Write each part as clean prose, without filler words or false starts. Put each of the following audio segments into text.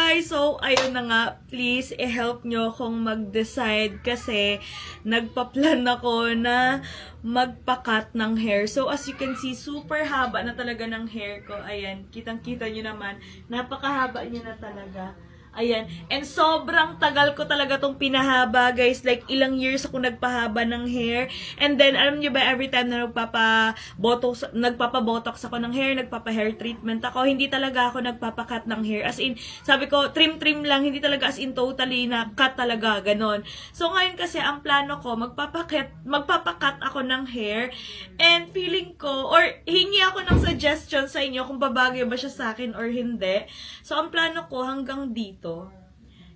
guys! So, ayun na nga, please, i-help nyo akong mag-decide kasi nagpa-plan ako na magpa-cut ng hair. So, as you can see, super haba na talaga ng hair ko. Ayan, kitang-kita nyo naman, napakahaba niya na talaga. Ayan. And sobrang tagal ko talaga tong pinahaba, guys. Like, ilang years ako nagpahaba ng hair. And then, alam nyo ba, every time na nagpapabotox ako ng hair, nagpapa-hair treatment ako, hindi talaga ako nagpapakat ng hair. As in, sabi ko, trim-trim lang, hindi talaga as in totally na cut talaga, ganon. So, ngayon kasi, ang plano ko, magpapakat ako ng hair. And feeling ko, or hingi ako ng suggestion sa inyo kung babagay ba siya sa akin or hindi. So, ang plano ko hanggang dito.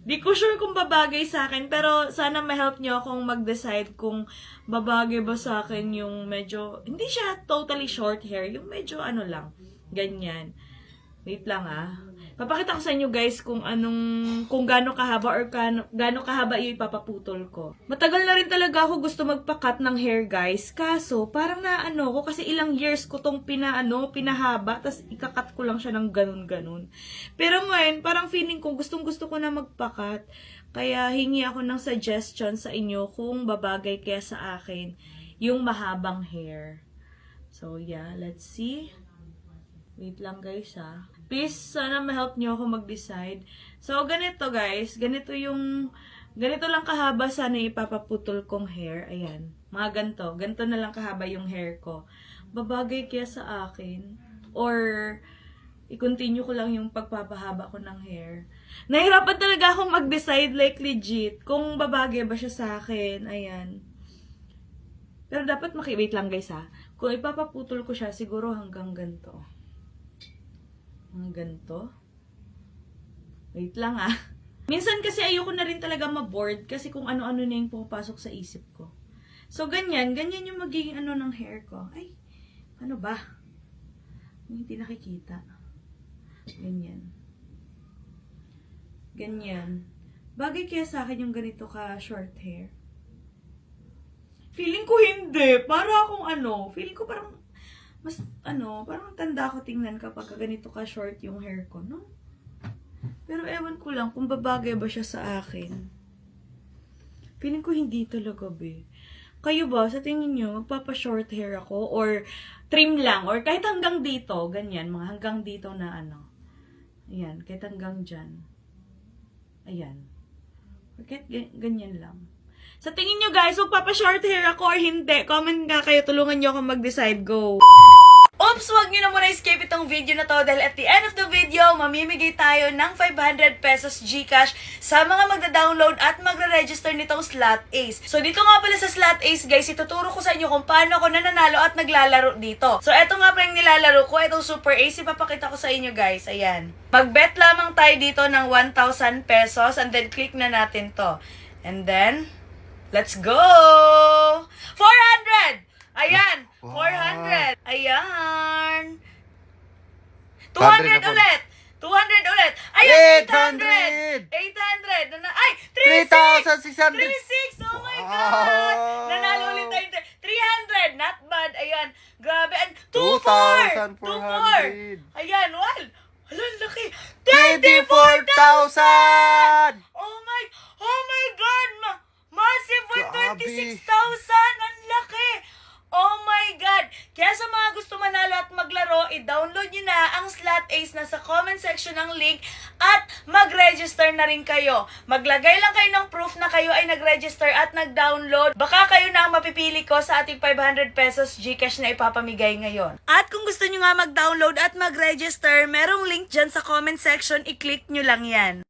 Di ko sure kung babagay sa akin, pero sana ma-help nyo akong mag-decide kung babagay ba sa akin yung medyo, hindi siya totally short hair, yung medyo ano lang, ganyan. Wait lang Papakita ko sa inyo guys kung gaano kahaba or gaano kahaba yung ipapaputol ko. Matagal na rin talaga ako gusto magpa-cut ng hair guys. Kaso, parang naano ko kasi ilang years ko tong pinahaba, tas ikakat ko lang siya ng ganun-ganun. Pero ngayon, parang feeling ko gustong-gusto ko na magpa-cut. Kaya hingi ako ng suggestion sa inyo kung babagay kaya sa akin yung mahabang hair. So yeah, let's see. Wait lang guys Please, sana ma-help nyo ako mag-decide. So, ganito guys. Ganito lang kahaba sana ipapaputol kong hair. Ayan. Mga ganito. Ganito na lang kahaba yung hair ko. Babagay kaya sa akin? Or, i-continue ko lang yung pagpapahaba ko ng hair. Nahirapan talaga akong mag-decide like legit. Kung babagay ba siya sa akin. Ayan. Pero dapat wait lang guys Kung ipapaputol ko siya, siguro hanggang ganito. Ganito. Wait lang Minsan kasi ayoko na rin talaga ma-bored kasi kung ano-ano na yung pumapasok sa isip ko. So, ganyan yung magiging ng hair ko. Ay, ano ba? Hindi nakikita. Ganyan. Bagay kaya sa akin yung ganito ka short hair? Feeling ko hindi. Para akong feeling ko parang mas parang tanda ko tingnan kapag ganito ka short yung hair ko, no? Pero ewan ko lang kung babagay ba siya sa akin. Feeling ko hindi talaga, be. Kayo ba, sa tingin nyo, magpapa-short hair ako? Or trim lang? Or kahit hanggang dito, ganyan, mga hanggang dito na Ayan, kahit hanggang dyan. Ayan. Or kahit ganyan lang. Sa tingin nyo guys, magpapa-short hair ako or hindi? Comment nga kayo, tulungan nyo ako mag-decide. Go! Oops! Wag nyo na muna escape itong video na to dahil at the end of the video, mamimigay tayo ng 500 pesos GCash sa mga magda-download at magre-register nitong Slot Ace. So dito nga pala sa Slot Ace guys, ituturo ko sa inyo kung paano ako nananalo at naglalaro dito. So eto nga pala yung nilalaro ko, itong Super Ace, ipapakita ko sa inyo guys. Ayan. Mag-bet lamang tayo dito ng 1,000 pesos and then click na natin to. And then, let's go! 400! Ayan! 400! Ayan! 200 ulit! 200 ulit! Ayan! 800! 800! Ay! 3,600! 36! Oh my God! Nanalo ulit tayo. 300! Not bad! Ayan! Grabe! And 2,400! 2,400! Ayan! Well! Hala, laki! 24,000! Oh my God! Massive with 26,000! Ang laki! Oh my God! Kaya sa mga gusto manalo at maglaro, i-download nyo na ang Slot Ace na sa comment section ng link at mag-register na rin kayo. Maglagay lang kayo ng proof na kayo ay nag-register at nag-download. Baka kayo na ang mapipili ko sa ating 500 pesos GCash na ipapamigay ngayon. At kung gusto nyo nga mag-download at mag-register, merong link dyan sa comment section, i-click nyo lang yan.